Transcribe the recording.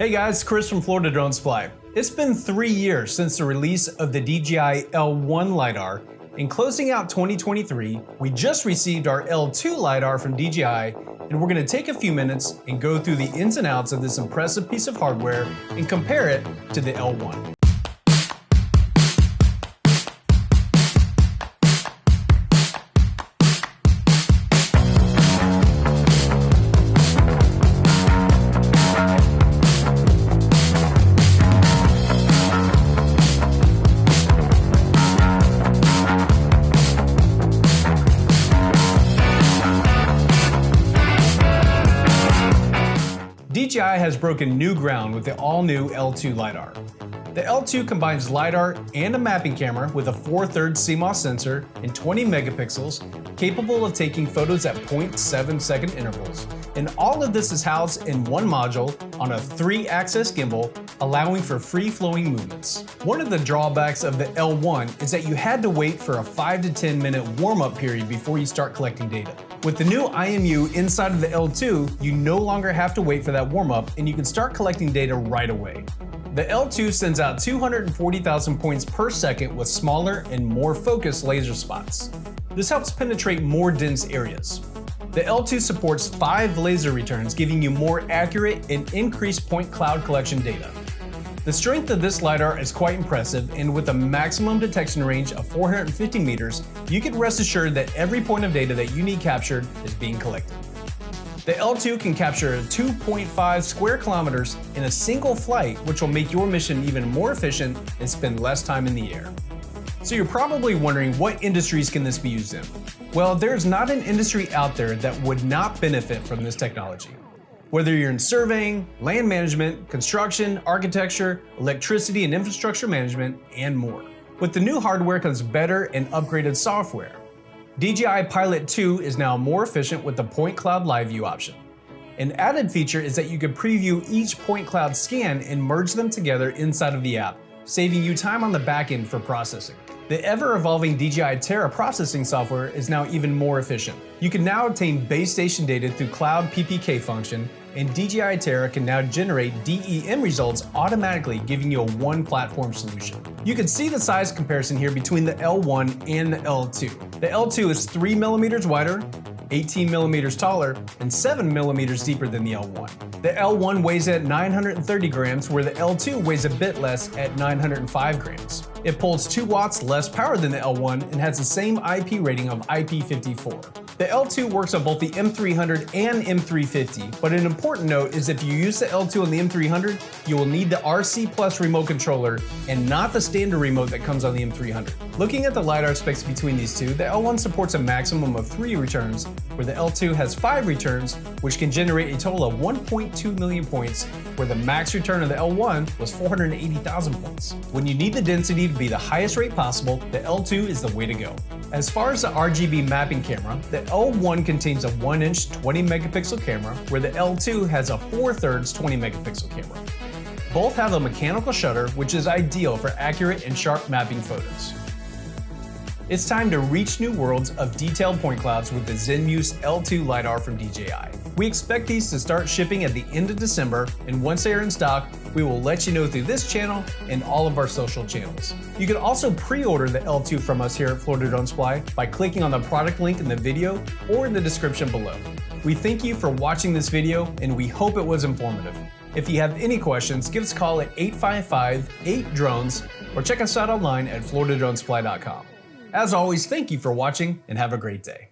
Hey guys, Chris from Florida Drone Supply. It's been 3 years since the release of the DJI L1 Lidar. In closing out 2023, we just received our L2 Lidar from DJI, and we're going to take a few minutes and go through the ins and outs of this impressive piece of hardware and compare it to the L1. DJI has broken new ground with the all-new L2 Lidar. The L2 combines LiDAR and a mapping camera with a 4/3 CMOS sensor and 20 megapixels, capable of taking photos at 0.7-second intervals. And all of this is housed in one module on a 3-axis gimbal, allowing for free-flowing movements. One of the drawbacks of the L1 is that you had to wait for a 5 to 10 minute warm-up period before you start collecting data. With the new IMU inside of the L2, you no longer have to wait for that warm-up and you can start collecting data right away. The L2 sends out 240,000 points per second with smaller and more focused laser spots. This helps penetrate more dense areas. The L2 supports 5 laser returns, giving you more accurate and increased point cloud collection data. The strength of this LiDAR is quite impressive, and with a maximum detection range of 450 meters, you can rest assured that every point of data that you need captured is being collected. The L2 can capture 2.5 square kilometers in a single flight, which will make your mission even more efficient and spend less time in the air. So you're probably wondering, what industries can this be used in? Well, there's not an industry out there that would not benefit from this technology. Whether you're in surveying, land management, construction, architecture, electricity and infrastructure management, and more. With the new hardware comes better and upgraded software. DJI Pilot 2 is now more efficient with the point cloud live view option. An added feature is that you can preview each point cloud scan and merge them together inside of the app, saving you time on the back end for processing. The ever-evolving DJI Terra processing software is now even more efficient. You can now obtain base station data through Cloud PPK function, and DJI Terra can now generate DEM results automatically, giving you a one-platform solution. You can see the size comparison here between the L1 and the L2. The L2 is 3 millimeters wider, 18 millimeters taller, and 7 millimeters deeper than the L1. The L1 weighs at 930 grams, where the L2 weighs a bit less at 905 grams. It pulls 2 watts less power than the L1 and has the same IP rating of IP54. The L2 works on both the M300 and M350, but an important note is if you use the L2 on the M300, you will need the RC Plus remote controller and not the standard remote that comes on the M300. Looking at the LiDAR specs between these two, the L1 supports a maximum of 3 returns, where the L2 has 5 returns, which can generate a total of 1.2 million points, where the max return of the L1 was 480,000 points. When you need the density to be the highest rate possible, the L2 is the way to go. As far as the RGB mapping camera, the L1 contains a 1-inch 20 megapixel camera, where the L2 has a 4/3 20 megapixel camera. Both have a mechanical shutter, which is ideal for accurate and sharp mapping photos. It's time to reach new worlds of detailed point clouds with the Zenmuse L2 Lidar from DJI. We expect these to start shipping at the end of December, and once they are in stock, we will let you know through this channel and all of our social channels. You can also pre-order the L2 from us here at Florida Drone Supply by clicking on the product link in the video or in the description below. We thank you for watching this video, and we hope it was informative. If you have any questions, give us a call at 855-8-DRONES or check us out online at floridadronesupply.com. As always, thank you for watching and have a great day.